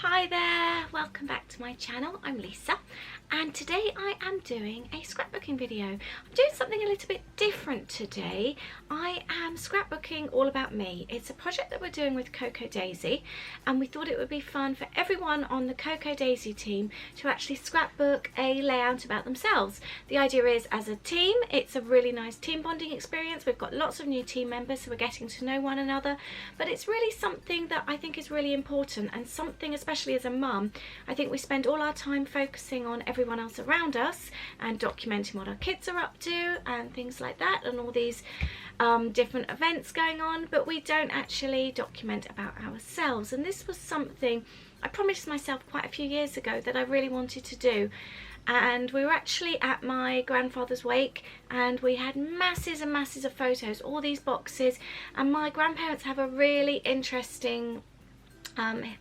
Hi there, welcome back to my channel. I'm Lisa and today I am doing a scrapbooking video. I'm doing something a little bit different today. I am scrapbooking all about me. It's a project that we're doing with Cocoa Daisy and we thought it would be fun for everyone on the Cocoa Daisy team to actually scrapbook a layout about themselves. The idea is, as a team, it's a really nice team bonding experience. We've got lots of new team members, so we're getting to know one another, but it's really something that I think is really important, and something, especially as a mum, I think we spend all our time focusing on everyone else around us and documenting what our kids are up to and things like that, and all these different events going on, but we don't actually document about ourselves. And this was something I promised myself quite a few years ago that I really wanted to do. And we were actually at my grandfather's wake and we had masses and masses of photos, all these boxes, and my grandparents have a really interesting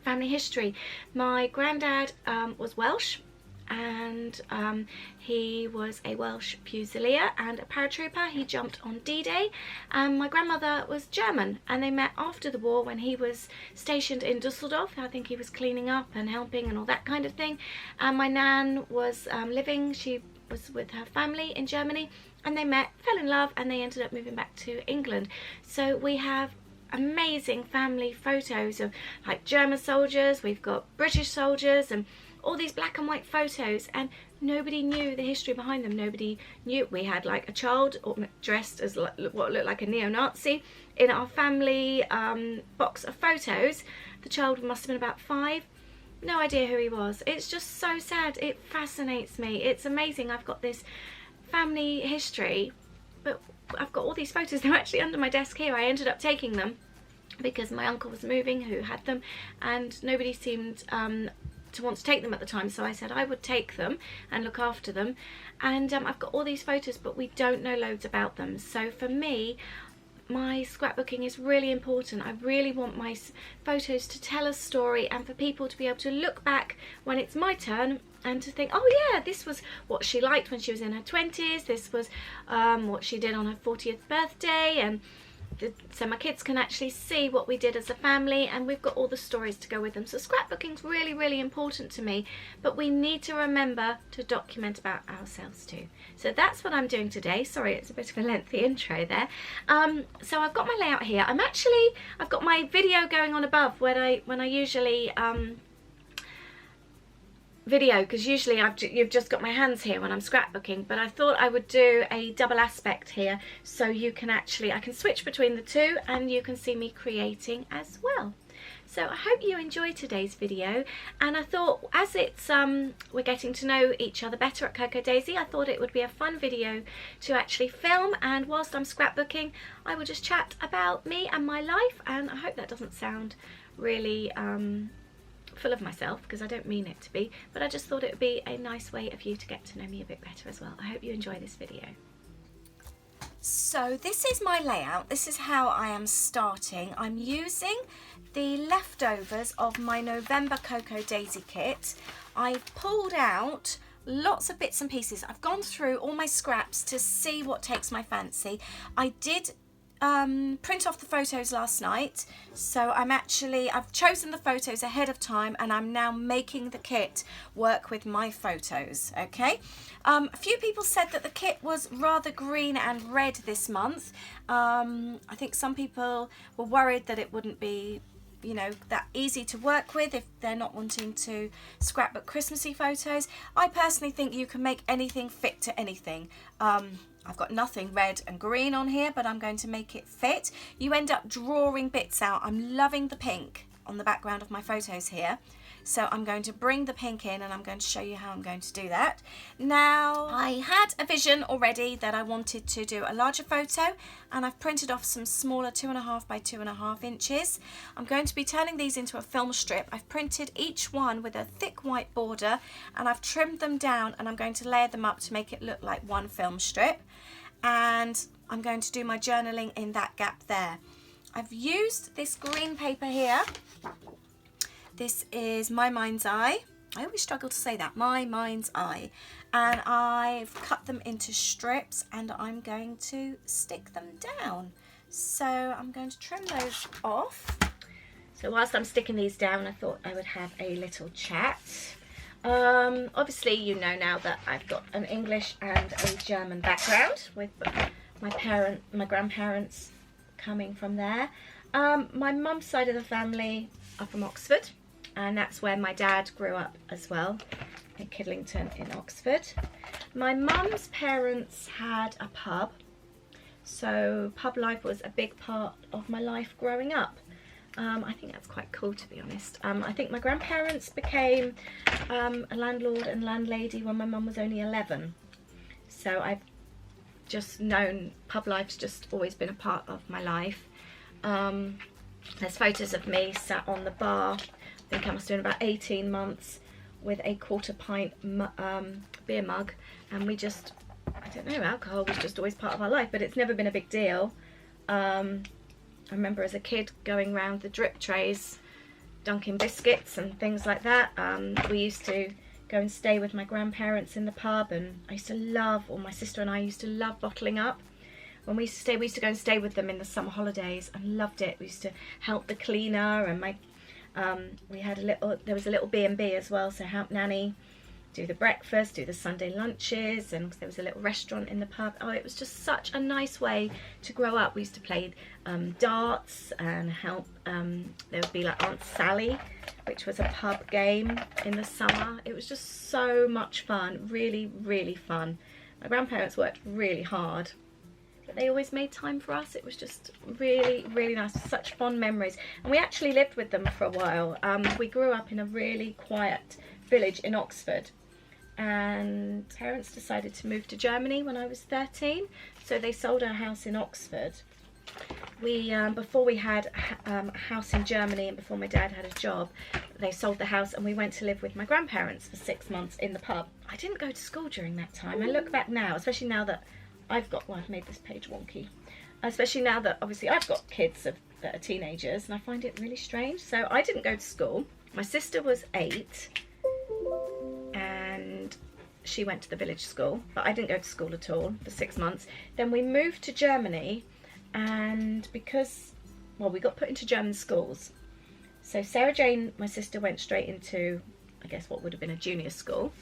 family history. My granddad was Welsh, and he was a Welsh Fusilier and a paratrooper. He jumped on D-Day. My grandmother was German, and they met after the war when he was stationed in Dusseldorf. I think he was cleaning up and helping and all that kind of thing. And my nan was she was with her family in Germany, and they met, fell in love, and they ended up moving back to England. So we have amazing family photos of like German soldiers, we've got British soldiers, and all these black and white photos, and nobody knew the history behind them. Nobody knew. We had like a child dressed as what looked like a neo-Nazi in our family box of photos. The child must have been about 5. No idea who he was. It's just so sad. It fascinates me. It's amazing. I've got this family history, but I've got all these photos. They're actually under my desk here. I ended up taking them because my uncle was moving who had them, and nobody seemed to want to take them at the time, so I said I would take them and look after them. And I've got all these photos, but we don't know loads about them. So for me, my scrapbooking is really important. I really want my photos to tell a story, and for people to be able to look back when it's my turn and to think, oh yeah, this was what she liked when she was in her 20s, this was what she did on her 40th birthday, and so my kids can actually see what we did as a family, and we've got all the stories to go with them. So scrapbooking's really, really important to me, but we need to remember to document about ourselves too. So that's what I'm doing today. Sorry, it's a bit of a lengthy intro there. So I've got my layout here. I've got my video going on above when I usually video, because usually you've just got my hands here when I'm scrapbooking, but I thought I would do a double aspect here, so you can actually, I can switch between the two and you can see me creating as well. So I hope you enjoyed today's video, and I thought, as it's we're getting to know each other better at Cocoa Daisy, I thought it would be a fun video to actually film, and whilst I'm scrapbooking I will just chat about me and my life. And I hope that doesn't sound really full of myself, because I don't mean it to be, but I just thought it would be a nice way of you to get to know me a bit better as well. I hope you enjoy this video. So this is my layout. This is how I am starting. I'm using the leftovers of my November Cocoa Daisy kit. I've pulled out lots of bits and pieces. I've gone through all my scraps to see what takes my fancy. I did print off the photos last night, so I've chosen the photos ahead of time, and I'm now making the kit work with my photos. Okay, a few people said that the kit was rather green and red this month. I think some people were worried that it wouldn't be, you know, that easy to work with if they're not wanting to scrapbook Christmassy photos. I personally think you can make anything fit to anything. I've got nothing red and green on here, but I'm going to make it fit. You end up drawing bits out. I'm loving the pink on the background of my photos here, so I'm going to bring the pink in, and I'm going to show you how I'm going to do that. Now, I had a vision already that I wanted to do a larger photo, and I've printed off some smaller 2.5 by 2.5 inches. I'm going to be turning these into a film strip. I've printed each one with a thick white border, and I've trimmed them down, and I'm going to layer them up to make it look like one film strip. And I'm going to do my journaling in that gap there. I've used this green paper here. This is My Mind's Eye. I always struggle to say that, My Mind's Eye. And I've cut them into strips, and I'm going to stick them down. So I'm going to trim those off. So whilst I'm sticking these down, I thought I would have a little chat. Obviously you know now that I've got an English and a German background, with my grandparents coming from there. My mum's side of the family are from Oxford, and that's where my dad grew up as well, in Kidlington in Oxford. My mum's parents had a pub, so pub life was a big part of my life growing up. I think that's quite cool, to be honest. I think my grandparents became a landlord and landlady when my mum was only 11. So I've just known pub life's just always been a part of my life. There's photos of me sat on the bar, I think I must have been about 18 months, with a quarter pint beer mug, and we just, I don't know, alcohol was just always part of our life, but it's never been a big deal. I remember as a kid going round the drip trays, dunking biscuits and things like that. We used to go and stay with my grandparents in the pub, and I used to love, or my sister and I used to love bottling up. When we used to stay, we used to go and stay with them in the summer holidays and loved it. We used to help the cleaner, and we had there was a little B&B as well, so help Nanny do the breakfast, do the Sunday lunches, and there was a little restaurant in the pub. Oh, it was just such a nice way to grow up. We used to play darts and help, there would be like Aunt Sally, which was a pub game in the summer. It was just so much fun, really, really fun. My grandparents worked really hard, but they always made time for us. It was just really, really nice, such fond memories. And we actually lived with them for a while. We grew up in a really quiet village in Oxford, and parents decided to move to Germany when I was 13, so they sold our house in Oxford. We before we had a house in Germany, and before my dad had a job, they sold the house and we went to live with my grandparents for 6 months in the pub. I didn't go to school during that time. I look back now, especially now that I've made this page wonky, especially now that obviously I've got kids that are teenagers, and I find it really strange. So I didn't go to school. My sister was 8 and she went to the village school, but I didn't go to school at all for 6 months. Then we moved to Germany, and because, well, we got put into German schools. So Sarah Jane, my sister, went straight into, I guess, what would have been a junior school.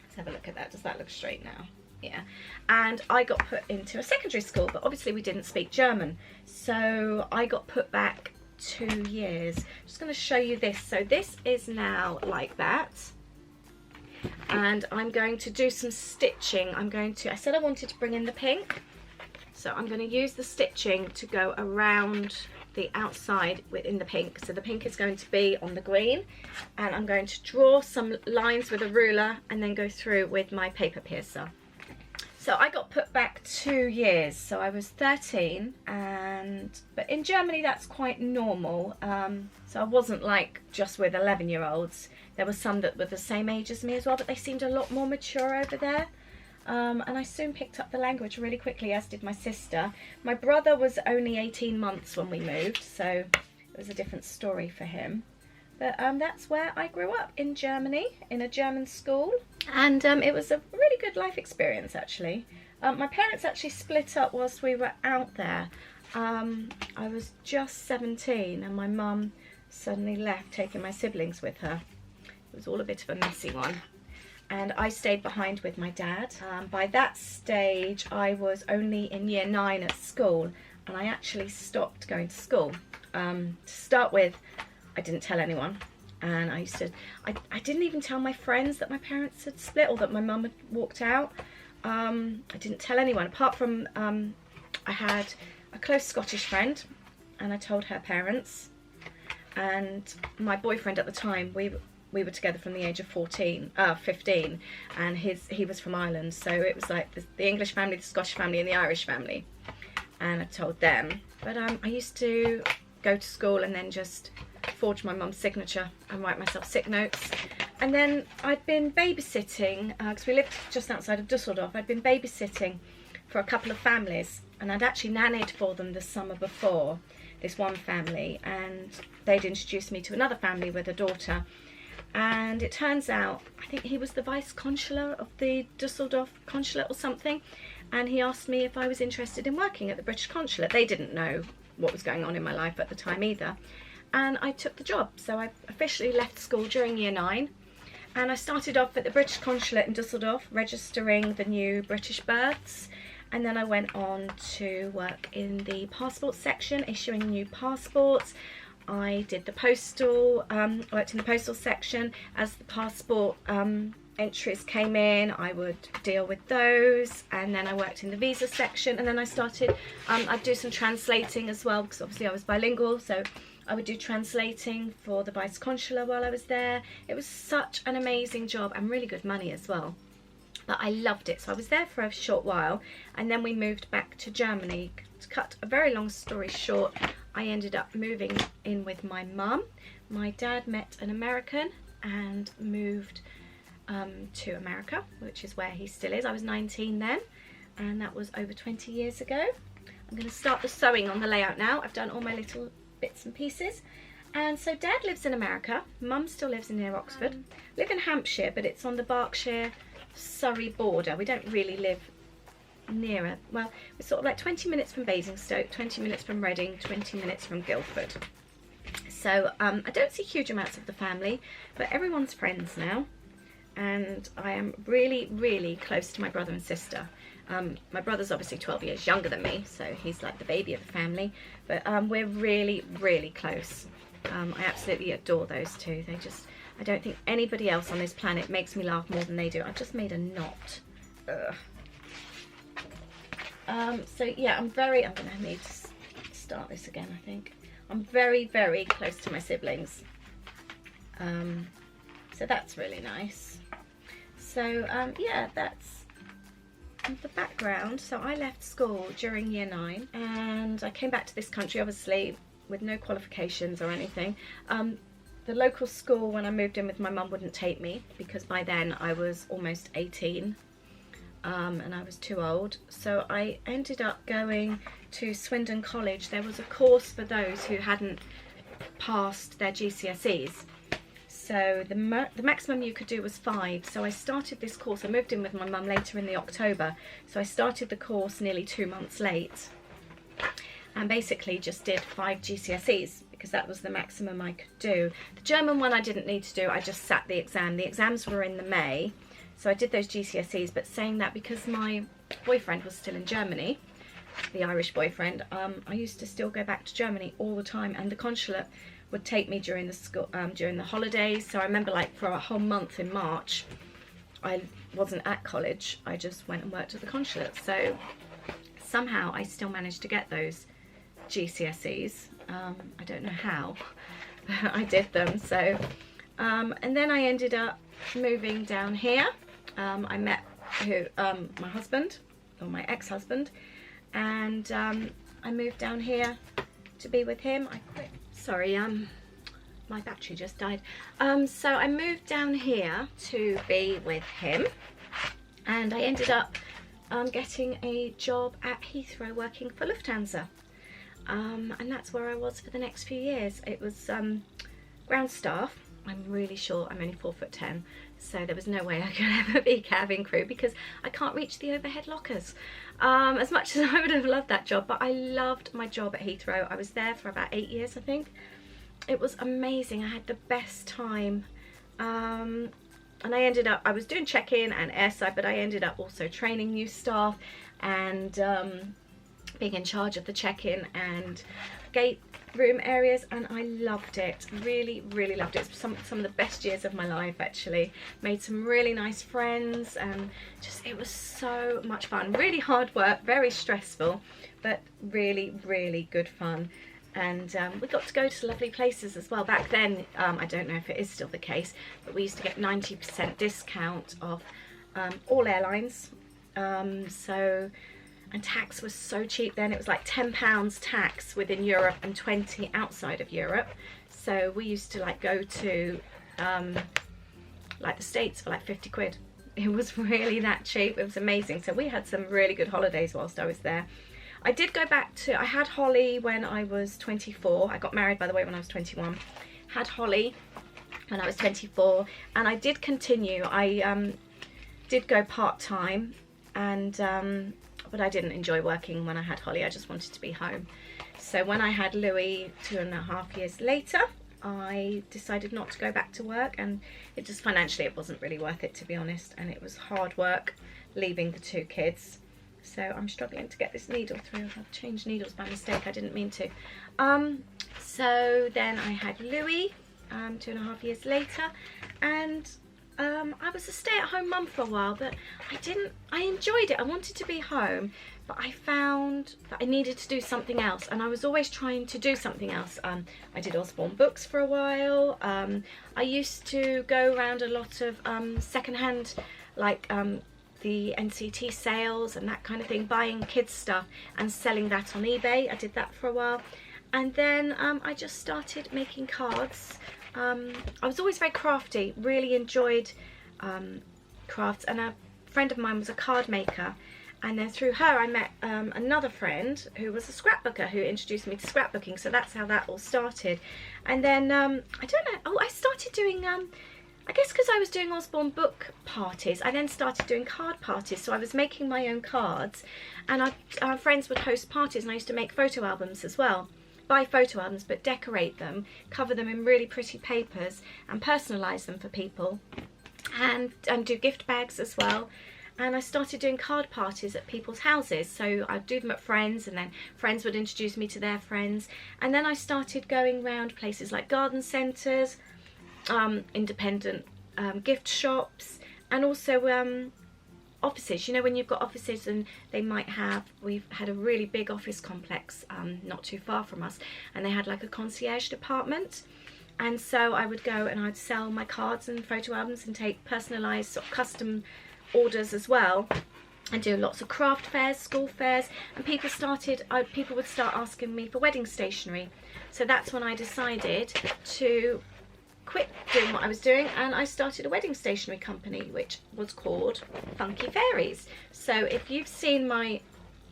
Let's have a look at that. Does that look straight now? Yeah. And I got put into a secondary school, but obviously we didn't speak German, so I got put back 2 years. I'm just going to show you this. So this is now like that, and I'm going to do some stitching. I said I wanted to bring in the pink, so I'm going to use the stitching to go around the outside within the pink. So the pink is going to be on the green, and I'm going to draw some lines with a ruler and then go through with my paper piercer. So I got put back 2 years, so I was 13, but in Germany that's quite normal. So I wasn't like just with 11-year-olds. There were some that were the same age as me as well, but they seemed a lot more mature over there. And I soon picked up the language really quickly, as did my sister. My brother was only 18 months when we moved, so it was a different story for him. But that's where I grew up, in Germany, in a German school. And it was a really good life experience, actually. My parents actually split up whilst we were out there. I was just 17 and my mum suddenly left, taking my siblings with her. It was all a bit of a messy one. And I stayed behind with my dad. By that stage, I was only in year 9 at school, and I actually stopped going to school. To start with, I didn't tell anyone, and I didn't even tell my friends that my parents had split or that my mum had walked out. I didn't tell anyone, apart from I had a close Scottish friend, and I told her parents, and my boyfriend at the time, we were together from the age of 15, and he was from Ireland, so it was like the English family, the Scottish family and the Irish family, and I told them. But I used to go to school and then just forge my mum's signature and write myself sick notes. And then I'd been babysitting, because we lived just outside of Dusseldorf. I'd been babysitting for a couple of families, and I'd actually nannied for them the summer before, this one family, and they'd introduced me to another family with a daughter. And it turns out, I think he was the vice consular of the Dusseldorf consulate or something, and he asked me if I was interested in working at the British consulate. They didn't know what was going on in my life at the time either. and I took the job. So I officially left school during year 9, and I started off at the British Consulate in Dusseldorf registering the new British births, and then I went on to work in the passport section, issuing new passports. I did the postal, worked in the postal section. As the passport entries came in, I would deal with those, and then I worked in the visa section, and then I started, I'd do some translating as well, because obviously I was bilingual, so I would do translating for the Vice Consular while I was there. It was such an amazing job and really good money as well. But I loved it. So I was there for a short while, and then we moved back to Germany. To cut a very long story short, I ended up moving in with my mum. My dad met an American and moved to America, which is where he still is. I was 19 then, and that was over 20 years ago. I'm going to start the sewing on the layout now. I've done all my little bits and pieces. And so Dad lives in America, Mum still lives near Oxford. Live in Hampshire, but it's on the Berkshire-Surrey border. We don't really live nearer. Well, we're sort of like 20 minutes from Basingstoke, 20 minutes from Reading, 20 minutes from Guildford. So I don't see huge amounts of the family, but everyone's friends now. And I am really, really close to my brother and sister. My brother's obviously 12 years younger than me, so he's like the baby of the family. But we're really, really close. I absolutely adore those two. They just, I don't think anybody else on this planet makes me laugh more than they do. I've just made a knot. Ugh. So yeah, I'm going to need to start this again, I think. I'm very, very close to my siblings. So that's really nice. So yeah, that's the background. So I left school during year 9, and I came back to this country obviously with no qualifications or anything. The local school when I moved in with my mum wouldn't take me, because by then I was almost 18, and I was too old. So I ended up going to Swindon College. There was a course for those who hadn't passed their GCSEs. So the maximum you could do was 5. So I started this course. I moved in with my mum later in the October. So I started the course nearly 2 months late, and basically just did 5 GCSEs because that was the maximum I could do. The German one I didn't need to do. I just sat the exam. The exams were in the May. So I did those GCSEs, but saying that, because my boyfriend was still in Germany, the Irish boyfriend, I used to still go back to Germany all the time, and the consulate would take me during the school, during the holidays. So I remember, like, for a whole month in March, I wasn't at college. I just went and worked at the consulate. So somehow I still managed to get those GCSEs. I don't know how, but I did them. So, and then I ended up moving down here. I met my husband, or my ex-husband, and I moved down here to be with him. Sorry, my battery just died. So I moved down here to be with him, and I ended up getting a job at Heathrow working for Lufthansa, and that's where I was for the next few years. It was ground staff. I'm really short, I'm only 4'10", so there was no way I could ever be cabin crew because I can't reach the overhead lockers. As much as I would have loved that job, but I loved my job at Heathrow. I was there for about 8 years, I think. It was amazing. I had the best time. And I ended up, I was doing check-in and airside, but I ended up also training new staff and being in charge of the check-in and gate room areas, and I loved it. Really, really loved it. It's some of the best years of my life, actually. Made some really nice friends, and just, it was so much fun. Really hard work, very stressful, but really, really good fun. And we got to go to lovely places as well. Back then, I don't know if it is still the case, but we used to get 90% discount off all airlines. And tax was so cheap then. It was like £10 tax within Europe and 20 outside of Europe. So we used to like go to like the States for like 50 quid. It was really that cheap. It was amazing. So we had some really good holidays whilst I was there. I did go back to, I had Holly when I was 24. I got married, by the way, when I was 21. Had Holly when I was 24. And I did continue. I did go part-time, and but I didn't enjoy working when I had Holly. I just wanted to be home. So when I had Louis 2.5 years later, I decided not to go back to work, and it just financially it wasn't really worth it, to be honest, and it was hard work leaving the 2 kids. So I'm struggling to get this needle through. I've changed needles by mistake, I didn't mean to. So then I had Louis 2.5 years later, and I was a stay-at-home mum for a while, but I enjoyed it. I wanted to be home, but I found that I needed to do something else, and I was always trying to do something else. I did Osborne books for a while. I used to go around a lot of secondhand, like the NCT sales and that kind of thing, buying kids stuff and selling that on eBay. I did that for a while, and then I just started making cards. I was always very crafty, really enjoyed crafts, and a friend of mine was a card maker, and then through her I met another friend who was a scrapbooker who introduced me to scrapbooking. So that's how that all started. And then I don't know, I started doing I guess because I was doing Osborne book parties, I then started doing card parties. So I was making my own cards, and our friends would host parties, and I used to make photo albums as well. Buy photo albums, but decorate them, cover them in really pretty papers, and personalise them for people, and do gift bags as well. And I started doing card parties at people's houses. So I'd do them at friends, and then friends would introduce me to their friends. And then I started going around places like garden centres, independent gift shops, and also offices. You know, when you've got offices and they might have, we've had a really big office complex not too far from us, and they had like a concierge department, and so I would go and I'd sell my cards and photo albums and take personalised sort of custom orders as well, and do lots of craft fairs, school fairs, and people would start asking me for wedding stationery. So that's when I decided to quit doing what I was doing, and I started a wedding stationery company which was called Funky Fairies. So if you've seen my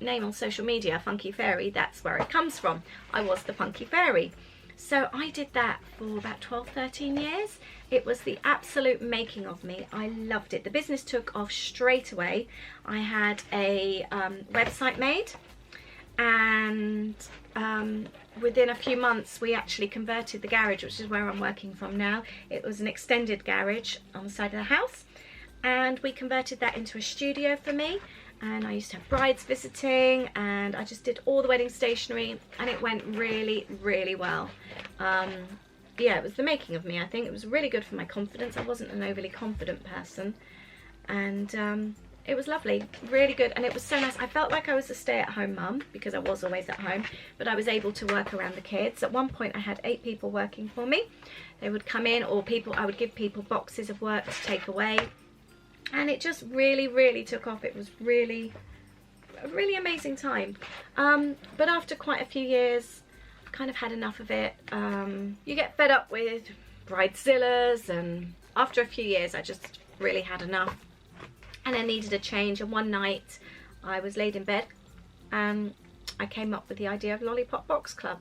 name on social media, Funky Fairy, that's where it comes from. I was the Funky Fairy. So I did that for about 12-13 years. It was the absolute making of me. I loved it. The business took off straight away. I had a website made, and within a few months we actually converted the garage, which is where I'm working from now. It was an extended garage on the side of the house, and we converted that into a studio for me, and I used to have brides visiting, and I just did all the wedding stationery, and it went really, really well. Yeah, it was the making of me. I think it was really good for my confidence. I wasn't an overly confident person, and it was lovely, really good, and it was so nice. I felt like I was a stay-at-home mum because I was always at home, but I was able to work around the kids. At one point I had 8 people working for me. They would come in, or I would give people boxes of work to take away, and it just really, really took off. It was really a really amazing time. But after quite a few years, I kind of had enough of it. You get fed up with bridezillas, and after a few years I just really had enough, and I needed a change. And one night I was laid in bed and I came up with the idea of Lollipop Box Club.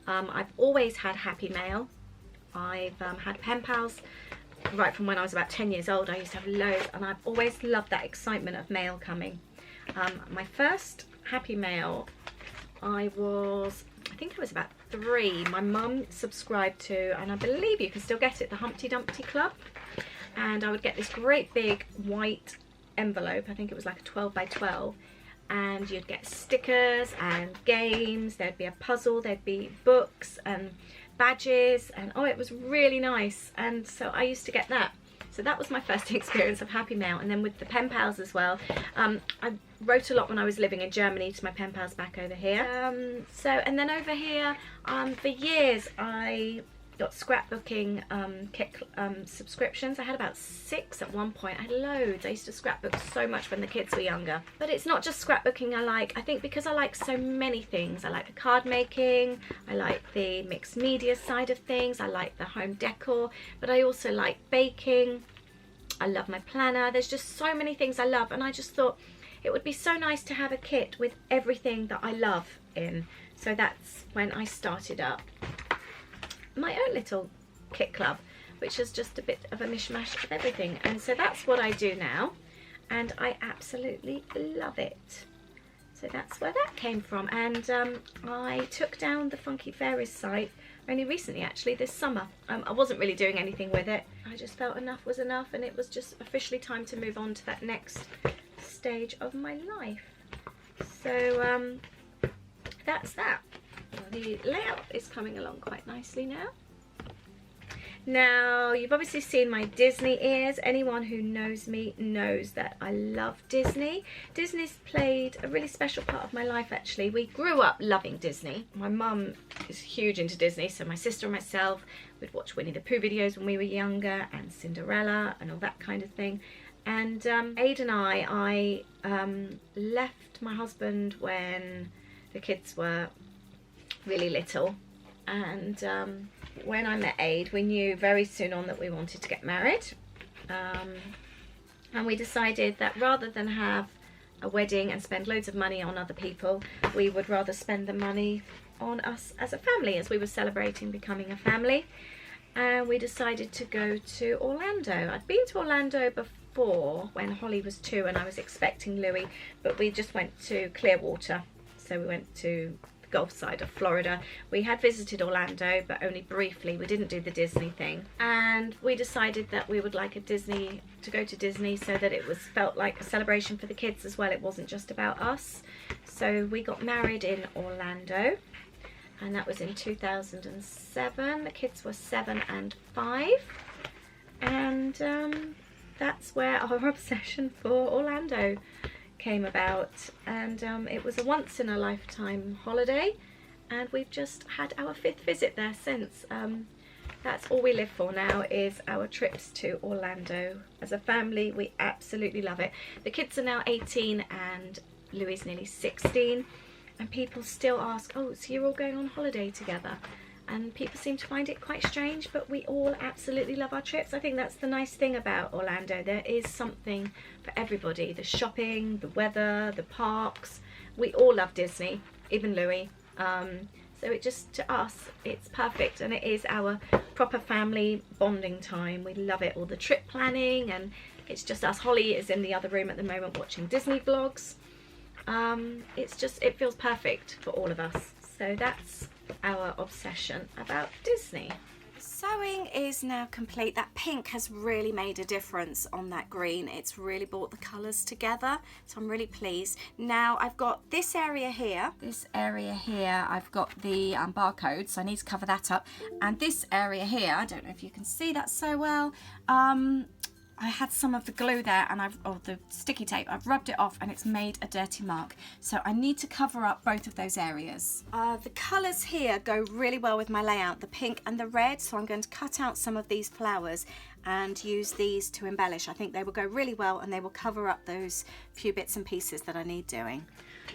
I've always had happy mail. I've had pen pals right from when I was about 10 years old. I used to have loads, and I've always loved that excitement of mail coming. My first happy mail, I think I was about 3. My mum subscribed to, and I believe you can still get it, the Humpty Dumpty Club. And I would get this great big white envelope. I think it was like a 12 by 12, and you'd get stickers and games. There'd be a puzzle, there'd be books and badges, and oh, it was really nice. And so I used to get that. So that was my first experience of happy mail. And then with the pen pals as well, I wrote a lot when I was living in Germany to my pen pals back over here. And then over here, for years I got scrapbooking kit subscriptions. I had about 6 at one point. I had loads. I used to scrapbook so much when the kids were younger. But it's not just scrapbooking I like. I think because I like so many things. I like the card making, I like the mixed media side of things, I like the home decor, but I also like baking. I love my planner. There's just so many things I love, and I just thought it would be so nice to have a kit with everything that I love in. So that's when I started up my own little kit club, which is just a bit of a mishmash of everything. And so that's what I do now, and I absolutely love it. So that's where that came from. And I took down the Funky Fairies site only recently, actually, this summer. I wasn't really doing anything with it. I just felt enough was enough, and it was just officially time to move on to that next stage of my life. So that's that. The layout is coming along quite nicely now. Now, you've obviously seen my Disney ears. Anyone who knows me knows that I love Disney. Disney's played a really special part of my life, actually. We grew up loving Disney. My mum is huge into Disney, so my sister and myself would watch Winnie the Pooh videos when we were younger, and Cinderella and all that kind of thing. And Aid and I left my husband when the kids were really little. And when I met Aid, we knew very soon on that we wanted to get married, and we decided that rather than have a wedding and spend loads of money on other people, we would rather spend the money on us as a family, as we were celebrating becoming a family. And we decided to go to Orlando. I'd been to Orlando before when Holly was 2 and I was expecting Louis, but we just went to Clearwater, so we went to Gulf side of Florida. We had visited Orlando, but only briefly. We didn't do the Disney thing, and we decided that we would like to go to Disney so that it felt like a celebration for the kids as well. It wasn't just about us. So we got married in Orlando, and that was in 2007. The kids were 7 and 5, and that's where our obsession for Orlando came about. And it was a once-in-a-lifetime holiday, and we've just had our 5th visit there since. That's all we live for now, is our trips to Orlando. As a family, we absolutely love it. The kids are now 18 and Louis is nearly 16, and people still ask, oh, so you're all going on holiday together? And people seem to find it quite strange, but we all absolutely love our trips. I think that's the nice thing about Orlando. There is something for everybody. The shopping, the weather, the parks. We all love Disney, even Louis. So it just, to us, it's perfect, and it is our proper family bonding time. We love it, all the trip planning, and it's just us. Holly is in the other room at the moment watching Disney vlogs. It feels perfect for all of us. So that's our obsession about Disney. Sewing is now complete. That pink has really made a difference on that green. It's really brought the colours together, so I'm really pleased. Now I've got this area here. I've got the barcode, so I need to cover that up. And this area here, I don't know if you can see that so well. I had some of the glue there, and the sticky tape, I've rubbed it off and it's made a dirty mark. So I need to cover up both of those areas. The colours here go really well with my layout, the pink and the red, so I'm going to cut out some of these flowers and use these to embellish. I think they will go really well, and they will cover up those few bits and pieces that I need doing.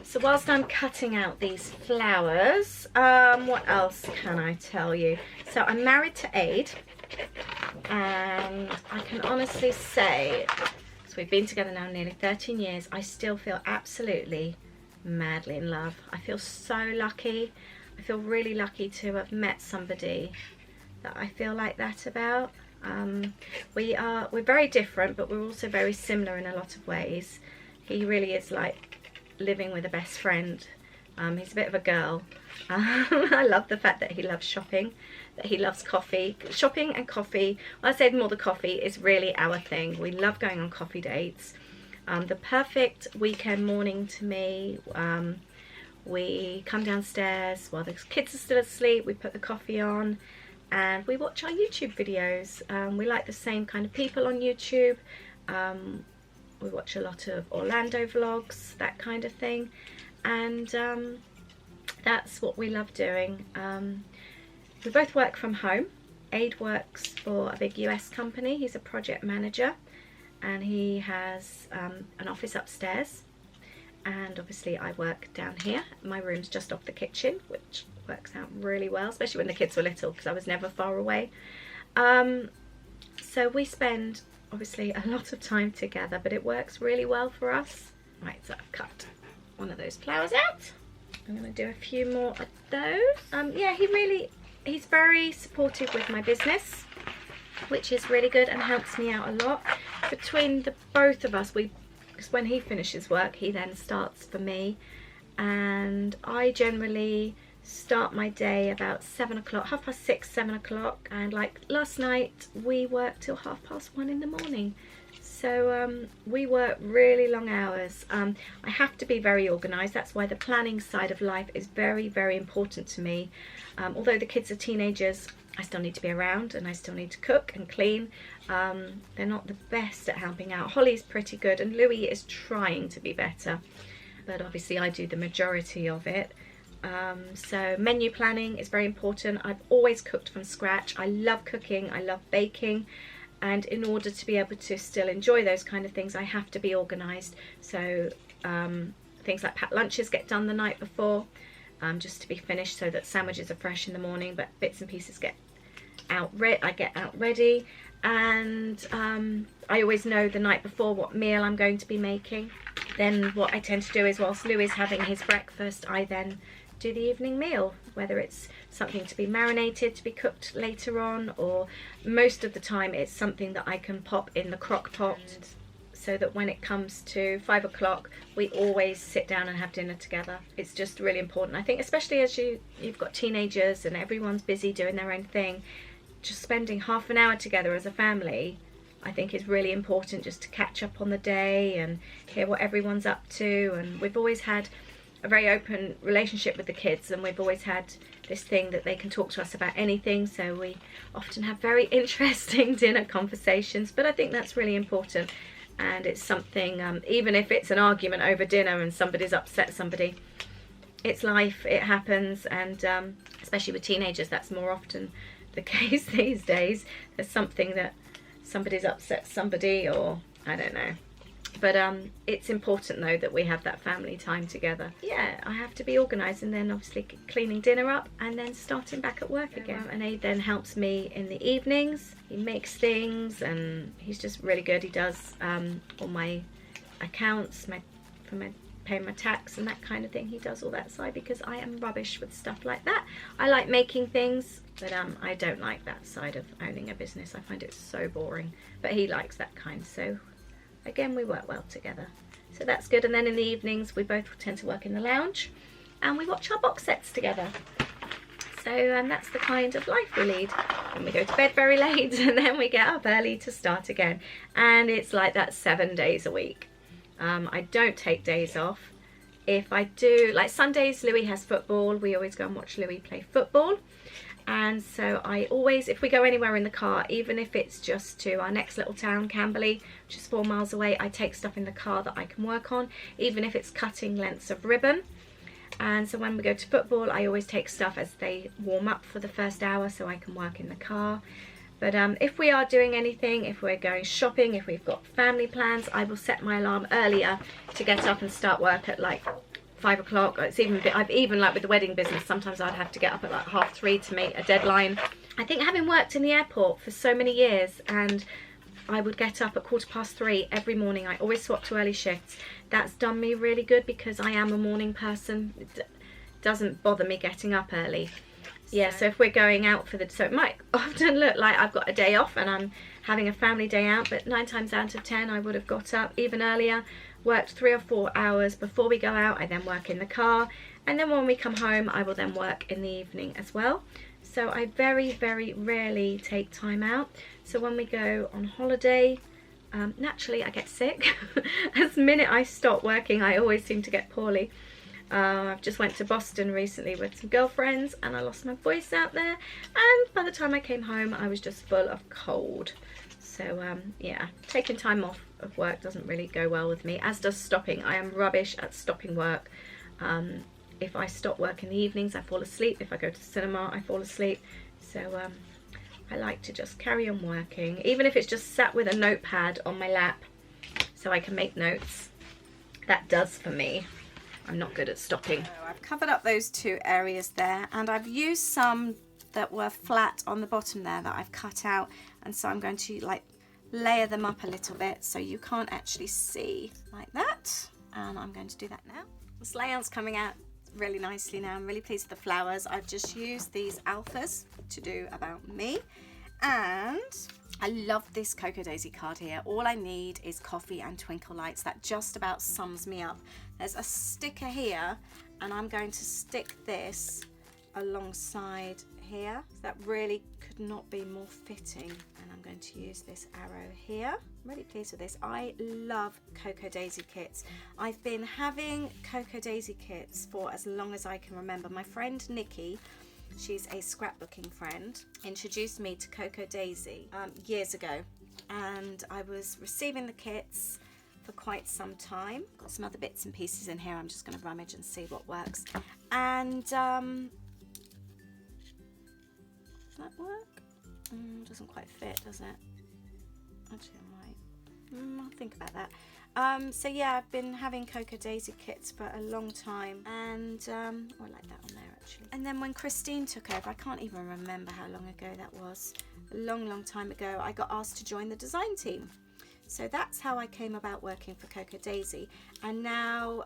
So whilst I'm cutting out these flowers, what else can I tell you? So I'm married to Aid, and I can honestly say, so we've been together now nearly 13 years, I still feel absolutely madly in love. I feel so lucky. I feel really lucky to have met somebody that I feel like that about. We're very different, but we're also very similar in a lot of ways. He really is like living with a best friend. He's a bit of a girl. I love the fact that he loves shopping, that he loves coffee. Shopping and coffee, well, I say more the coffee is really our thing. We love going on coffee dates. The perfect weekend morning to me, we come downstairs while the kids are still asleep, we put the coffee on and we watch our YouTube videos. We like the same kind of people on YouTube. We watch a lot of Orlando vlogs, that kind of thing. And that's what we love doing. We both work from home. Aid works for a big US company. He's a project manager, and he has an office upstairs. And obviously I work down here. My room's just off the kitchen, which works out really well, especially when the kids were little, because I was never far away. So we spend obviously a lot of time together, but it works really well for us. Right, so I've cut one of those flowers out. I'm going to do a few more of those. Yeah, he's very supportive with my business, which is really good and helps me out a lot. Between the both of us, because when he finishes work, he then starts for me, and I generally start my day about 7 o'clock, 6:30, 7 o'clock, and like last night we worked till 1:30 in the morning. So we work really long hours. I have to be very organised. That's why the planning side of life is very, very important to me. Although the kids are teenagers, I still need to be around and I still need to cook and clean. They're not the best at helping out. Holly's pretty good and Louis is trying to be better, but obviously I do the majority of it. So menu planning is very important. I've always cooked from scratch. I love cooking, I love baking, and in order to be able to still enjoy those kind of things, I have to be organised. So things like packed lunches get done the night before, just to be finished so that sandwiches are fresh in the morning, but bits and pieces get I get out ready, and I always know the night before what meal I'm going to be making. Then what I tend to do is, whilst Louis is having his breakfast, I then do the evening meal, whether it's something to be marinated to be cooked later on, or most of the time it's something that I can pop in the crock pot, so that when it comes to 5 o'clock we always sit down and have dinner together. It's just really important. I think especially as you've got teenagers and everyone's busy doing their own thing, just spending half an hour together as a family I think is really important, just to catch up on the day and hear what everyone's up to. And we've always had a very open relationship with the kids, and we've always had this thing that they can talk to us about anything, so we often have very interesting dinner conversations. But I think that's really important, and it's something, even if it's an argument over dinner and somebody's upset somebody, it's life, it happens. And especially with teenagers, that's more often the case these days. There's something that somebody's upset somebody, or I don't know. But it's important though that we have that family time together. Yeah, I have to be organised, and then obviously cleaning dinner up and then starting back at work again. And he then helps me in the evenings. He makes things and he's just really good. He does all my accounts, paying my tax and that kind of thing. He does all that side because I am rubbish with stuff like that. I like making things, but I don't like that side of owning a business. I find it so boring, but he likes that kind, so again, we work well together, so that's good. And then in the evenings we both tend to work in the lounge and we watch our box sets together. So that's the kind of life we lead. And we go to bed very late and then we get up early to start again, and it's like that 7 days a week. I don't take days off. If I do, like Sundays, Louis has football. We always go and watch Louis play football. And so I always, if we go anywhere in the car, even if it's just to our next little town, Camberley, which is 4 miles away, I take stuff in the car that I can work on, even if it's cutting lengths of ribbon. And so when we go to football, I always take stuff as they warm up for the first hour so I can work in the car. But if we are doing anything, if we're going shopping, if we've got family plans, I will set my alarm earlier to get up and start work at like 5 o'clock. It's even I've even, like with the wedding business, sometimes I'd have to get up at like 3:30 to meet a deadline. I think having worked in the airport for so many years, and I would get up at 3:15 every morning. I always swap to early shifts. That's done me really good because I am a morning person. It doesn't bother me getting up early. Yeah, so if we're going out for so it might often look like I've got a day off and I'm having a family day out, but 9 times out of 10 I would have got up even earlier, worked 3 or 4 hours before we go out. I then work in the car, and then when we come home I will then work in the evening as well. So I very, very rarely take time out. So when we go on holiday, naturally I get sick. As the minute I stop working I always seem to get poorly. I've just went to Boston recently with some girlfriends and I lost my voice out there, and by the time I came home I was just full of cold. So yeah, taking time off of work doesn't really go well with me, as does stopping. I am rubbish at stopping work. If I stop work in the evenings I fall asleep. If I go to the cinema I fall asleep. So I like to just carry on working, even if it's just sat with a notepad on my lap so I can make notes. That does for me. I'm not good at stopping. So I've covered up those 2 areas there, and I've used some that were flat on the bottom there that I've cut out, and so I'm going to like layer them up a little bit so you can't actually see, like that. And I'm going to do that now. This layout's coming out really nicely now. I'm really pleased with the flowers. I've just used these alphas to do about me, and I love this Cocoa Daisy card here. All I need is coffee and twinkle lights. That just about sums me up. There's a sticker here and I'm going to stick this alongside here. That really could not be more fitting, and I'm going to use this arrow here. I'm really pleased with this. I love Cocoa Daisy kits. I've been having Cocoa Daisy kits for as long as I can remember. My friend Nikki, she's a scrapbooking friend, introduced me to Cocoa Daisy years ago, and I was receiving the kits for quite some time. Got some other bits and pieces in here. I'm just going to rummage and see what works. And does that work? Doesn't quite fit, does it? Actually, I might. I'll think about that. So yeah, I've been having Cocoa Daisy kits for a long time, and I like that on there actually. And then when Christine took over, I can't even remember how long ago that was. A long time ago, I got asked to join the design team. So that's how I came about working for Cocoa Daisy. And now,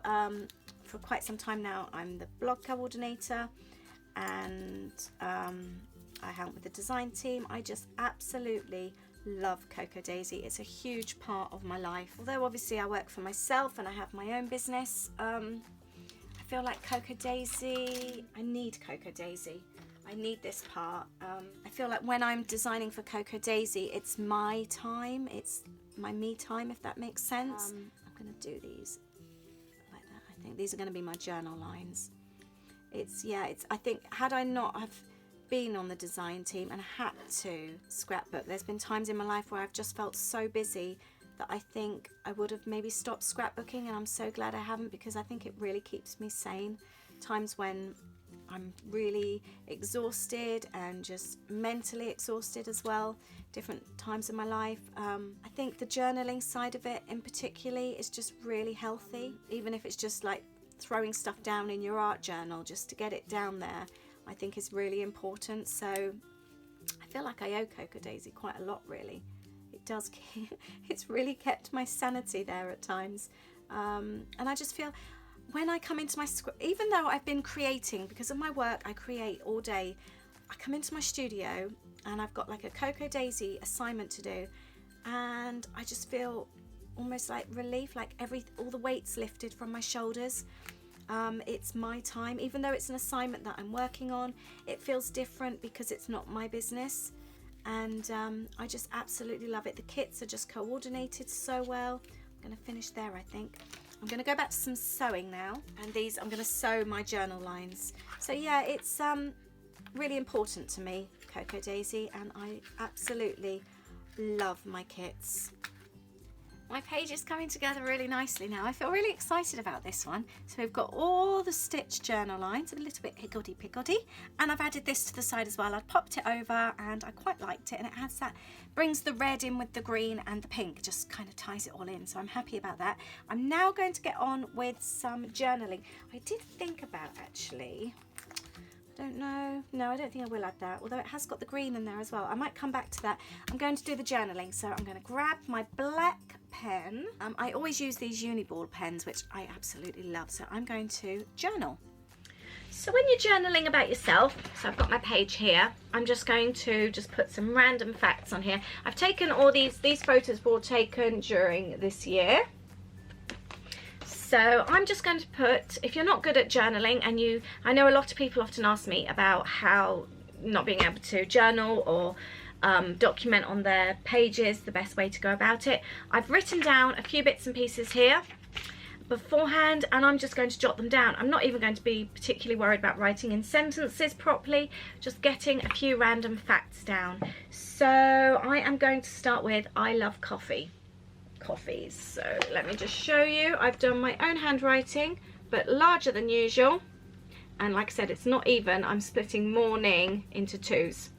for quite some time now, I'm the blog coordinator, and I help with the design team. I just absolutely love Cocoa Daisy. It's a huge part of my life. Although obviously I work for myself and I have my own business, I feel like Cocoa Daisy, I need Cocoa Daisy. I need this part. I feel like when I'm designing for Cocoa Daisy, it's my time. It's my me time, if that makes sense. I'm going to do these like that. I think these are going to be my journal lines. I think had I not have been on the design team and had to scrapbook, there's been times in my life where I've just felt so busy that I think I would have maybe stopped scrapbooking, and I'm so glad I haven't, because I think it really keeps me sane. Times when I'm really exhausted and just mentally exhausted as well, different times in my life. I think the journaling side of it in particularly is just really healthy, even if it's just like throwing stuff down in your art journal just to get it down there, I think is really important. So I feel like I owe Cocoa Daisy quite a lot, really. It does, it's really kept my sanity there at times. And I just feel when I come into my script, even though I've been creating, because of my work, I create all day, I come into my studio and I've got like a Cocoa Daisy assignment to do, and I just feel almost like relief, like all the weight's lifted from my shoulders. It's my time, even though it's an assignment that I'm working on, it feels different because it's not my business, and I just absolutely love it. The kits are just coordinated so well. I'm going to finish there, I think. I'm going to go back to some sewing now, and these I'm going to sew my journal lines. So yeah, it's really important to me, Cocoa Daisy, and I absolutely love my kits. My page is coming together really nicely now. I feel really excited about this one. So we've got all the stitched journal lines, a little bit higgledy-piggledy, and I've added this to the side as well. I popped it over and I quite liked it, and it has that, brings the red in with the green and the pink, just kind of ties it all in, so I'm happy about that. I'm now going to get on with some journaling. I did think about actually, I don't know, no, I don't think I will add that, although it has got the green in there as well. I might come back to that. I'm going to do the journaling, so I'm going to grab my black pen. I always use these Uniball pens, which I absolutely love, so I'm going to journal. So when you're journaling about yourself, so I've got my page here, I'm just going to put some random facts on here. I've taken all these photos were all taken during this year. So I'm just going to put, if you're not good at journaling, and I know a lot of people often ask me about how not being able to journal or document on their pages, the best way to go about it. I've written down a few bits and pieces here beforehand, and I'm just going to jot them down. I'm not even going to be particularly worried about writing in sentences properly, just getting a few random facts down. So I am going to start with, I love coffees. So let me just show you. I've done my own handwriting, but larger than usual, and like I said, it's not even, I'm splitting morning into twos.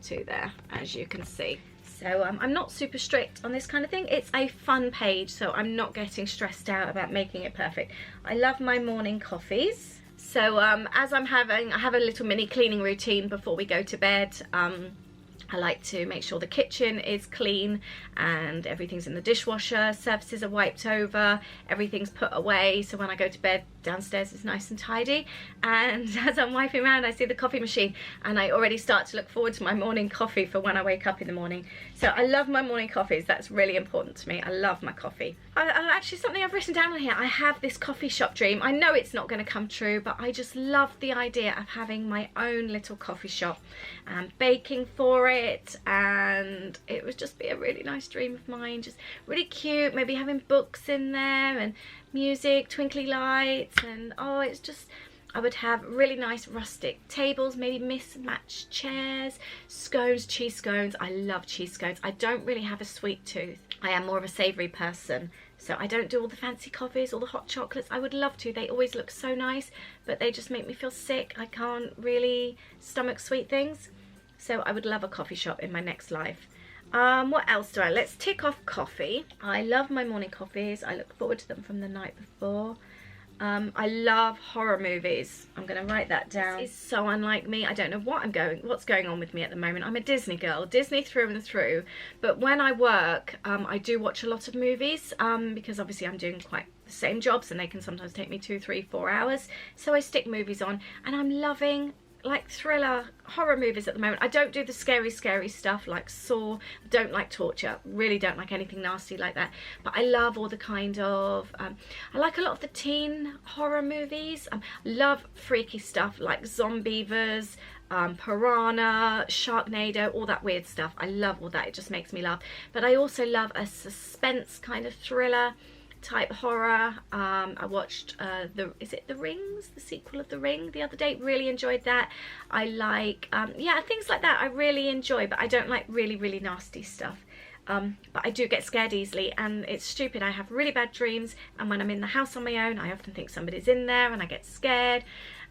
Two there, as you can see. So I'm not super strict on this kind of thing. It's a fun page, so I'm not getting stressed out about making it perfect. I love my morning coffees. So as I have a little mini cleaning routine before we go to bed. I like to make sure the kitchen is clean and everything's in the dishwasher, surfaces are wiped over, everything's put away, so when I go to bed downstairs is nice and tidy, and as I'm wiping around I see the coffee machine and I already start to look forward to my morning coffee for when I wake up in the morning. So I love my morning coffees. That's really important to me. I love my coffee. Actually, something I've written down on here, I have this coffee shop dream. I know it's not going to come true, but I just love the idea of having my own little coffee shop and baking for it, and it would just be a really nice dream of mine. Just really cute, maybe having books in there and music, twinkly lights, and oh, it's just, I would have really nice rustic tables, maybe mismatched chairs, scones, cheese scones. I love cheese scones. I don't really have a sweet tooth. I am more of a savoury person, so I don't do all the fancy coffees, all the hot chocolates. I would love to. They always look so nice, but they just make me feel sick. I can't really stomach sweet things. So I would love a coffee shop in my next life. What else do I? Let's tick off coffee. I love my morning coffees. I look forward to them from the night before. I love horror movies. I'm going to write that down. This is so unlike me. I don't know what's going on with me at the moment. I'm a Disney girl, Disney through and through. But when I work, I do watch a lot of movies because obviously I'm doing quite the same jobs and they can sometimes take me 2, 3, 4 hours. So I stick movies on, and I'm loving like thriller horror movies at the moment. I don't do the scary stuff like Saw. Don't like torture, really don't like anything nasty like that, but I love all the kind of I like a lot of the teen horror movies. Love freaky stuff like Zombievers, Piranha, Sharknado, all that weird stuff. I love all that. It just makes me laugh. But I also love a suspense kind of thriller type horror. I watched is it The Rings, the sequel of The Ring, the other day. Really enjoyed that. I like yeah, things like that I really enjoy, but I don't like really nasty stuff. But I do get scared easily, and it's stupid. I have really bad dreams, and when I'm in the house on my own I often think somebody's in there and I get scared.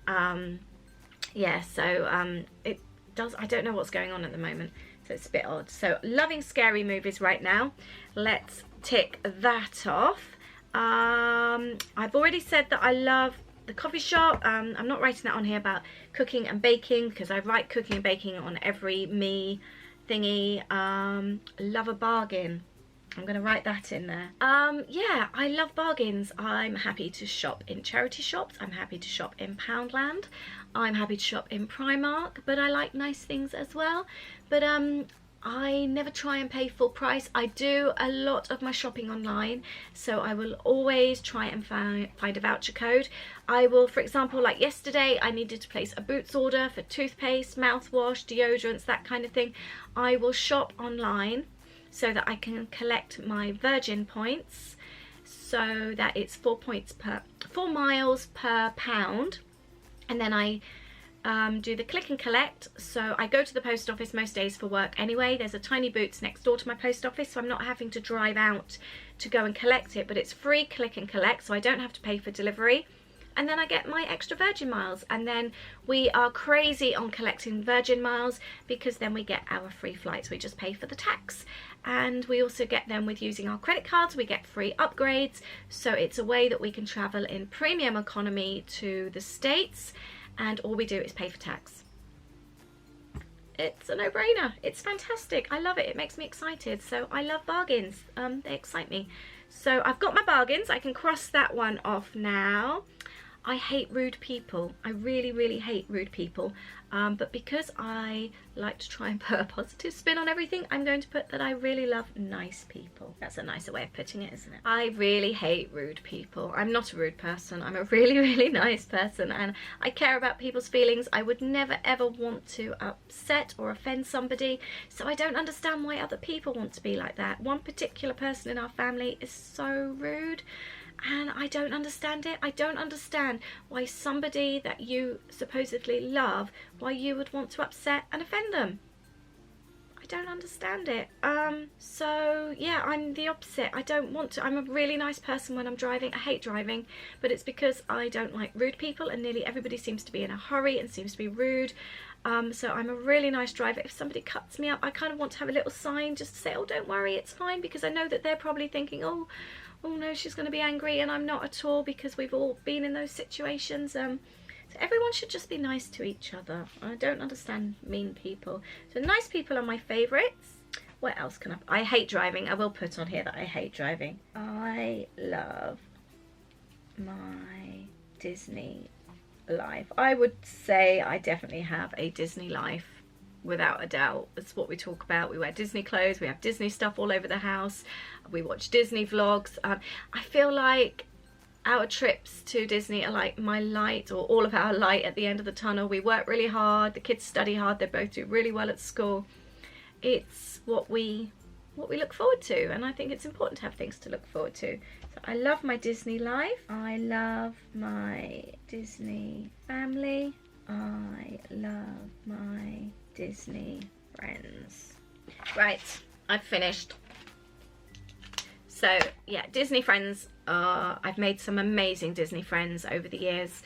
Yeah, so it does, I don't know what's going on at the moment, so it's a bit odd. So loving scary movies right now. Let's tick that off. I've already said that I love the coffee shop. I'm not writing that on here about cooking and baking because I write cooking and baking on every me thingy. Love a bargain. I'm going to write that in there. Yeah, I love bargains. I'm happy to shop in charity shops. I'm happy to shop in Poundland. I'm happy to shop in Primark, but I like nice things as well. But I never try and pay full price. I do a lot of my shopping online, so I will always try and find a voucher code. I will, for example, like yesterday, I needed to place a Boots order for toothpaste, mouthwash, deodorants, that kind of thing. I will shop online so that I can collect my Virgin points, so that it's 4 miles per pound, and then I do the click and collect. So I go to the post office most days for work anyway. There's a tiny Boots next door to my post office, so I'm not having to drive out to go and collect it, but it's free click and collect, so I don't have to pay for delivery. And then I get my extra Virgin miles, and then we are crazy on collecting Virgin miles because then we get our free flights. We just pay for the tax, and we also get them with using our credit cards. We get free upgrades, so it's a way that we can travel in premium economy to the States, and all we do is pay for tax. It's a no-brainer. It's fantastic. I love it. It makes me excited. So I love bargains. They excite me. So I've got my bargains. I can cross that one off now. I hate rude people. I really hate rude people. But because I like to try and put a positive spin on everything, I'm going to put that I really love nice people. That's a nicer way of putting it, isn't it? I really hate rude people. I'm not a rude person. I'm a really nice person, and I care about people's feelings. I would never ever want to upset or offend somebody, so I don't understand why other people want to be like that. One particular person in our family is so rude, and I don't understand it. I don't understand why somebody that you supposedly love, why you would want to upset and offend them. I don't understand it. So yeah, I'm the opposite. I don't want to. I'm a really nice person when I'm driving. I hate driving, but it's because I don't like rude people, and nearly everybody seems to be in a hurry and seems to be rude. So I'm a really nice driver. If somebody cuts me up, I kind of want to have a little sign just to say, oh, don't worry, it's fine, because I know that they're probably thinking, oh no, she's going to be angry, and I'm not at all, because we've all been in those situations. So everyone should just be nice to each other. I don't understand mean people. So nice people are my favourites. What else can I hate driving. I will put on here that I hate driving. I love my Disney life. I would say I definitely have a Disney life, without a doubt. It's what we talk about. We wear Disney clothes, we have Disney stuff all over the house, we watch Disney vlogs. I feel like our trips to Disney are like my light, or all of our light at the end of the tunnel. We work really hard, the kids study hard, they both do really well at school. It's what we look forward to, and I think it's important to have things to look forward to. So I love my Disney life, I love my Disney family, I love my Disney friends. Right, I've finished. So yeah, Disney friends I've made some amazing Disney friends over the years.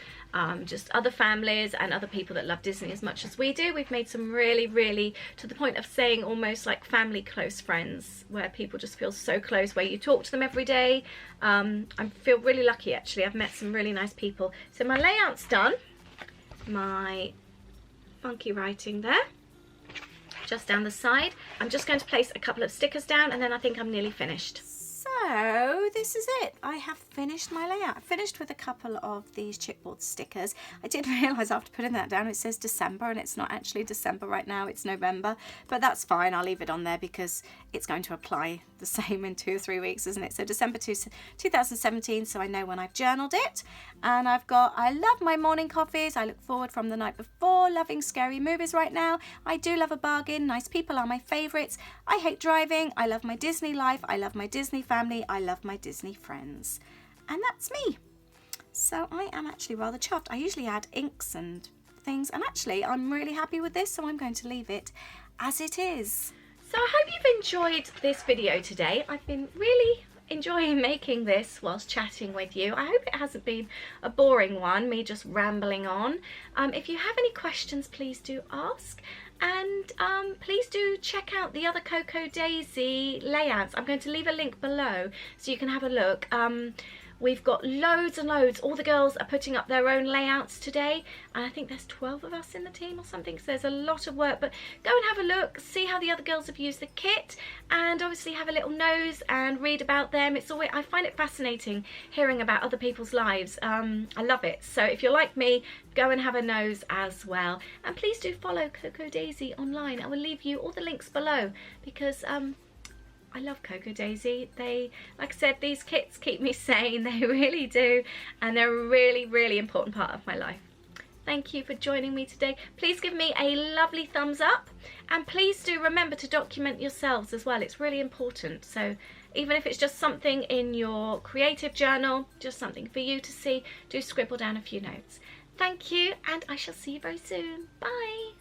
Just other families and other people that love Disney as much as we do. We've made some really, to the point of saying almost like family close friends, where people just feel so close, where you talk to them every day. I feel really lucky actually. I've met some really nice people. So my layout's done. My funky writing there, just down the side. I'm just going to place a couple of stickers down, and then I think I'm nearly finished. So this is it. I have finished my layout. I finished with a couple of these chipboard stickers. I did realise after putting that down it says December, and it's not actually December right now, it's November, but that's fine. I'll leave it on there because it's going to apply the same in 2 or 3 weeks, isn't it? So December 2017, so I know when I've journaled it. And I've got, I love my morning coffees, I look forward from the night before, loving scary movies right now, I do love a bargain, nice people are my favourites, I hate driving, I love my Disney life, I love my Disney family, I love my Disney friends. And that's me. So I am actually rather chuffed. I usually add inks and things, and actually I'm really happy with this, so I'm going to leave it as it is. So I hope you've enjoyed this video today. I've been really enjoying making this whilst chatting with you. I hope it hasn't been a boring one, me just rambling on. If you have any questions, please do ask. And please do check out the other Cocoa Daisy layouts. I'm going to leave a link below so you can have a look. We've got loads and loads. All the girls are putting up their own layouts today, and I think there's 12 of us in the team or something, so there's a lot of work. But go and have a look, see how the other girls have used the kit, and obviously have a little nose and read about them. It's always, I find it fascinating hearing about other people's lives. I love it. So if you're like me, go and have a nose as well. And please do follow Cocoa Daisy online. I will leave you all the links below because I love Cocoa Daisy. They, like I said, these kits keep me sane. They really do. And they're a really important part of my life. Thank you for joining me today. Please give me a lovely thumbs up. And please do remember to document yourselves as well. It's really important. So even if it's just something in your creative journal, just something for you to see, do scribble down a few notes. Thank you, and I shall see you very soon. Bye.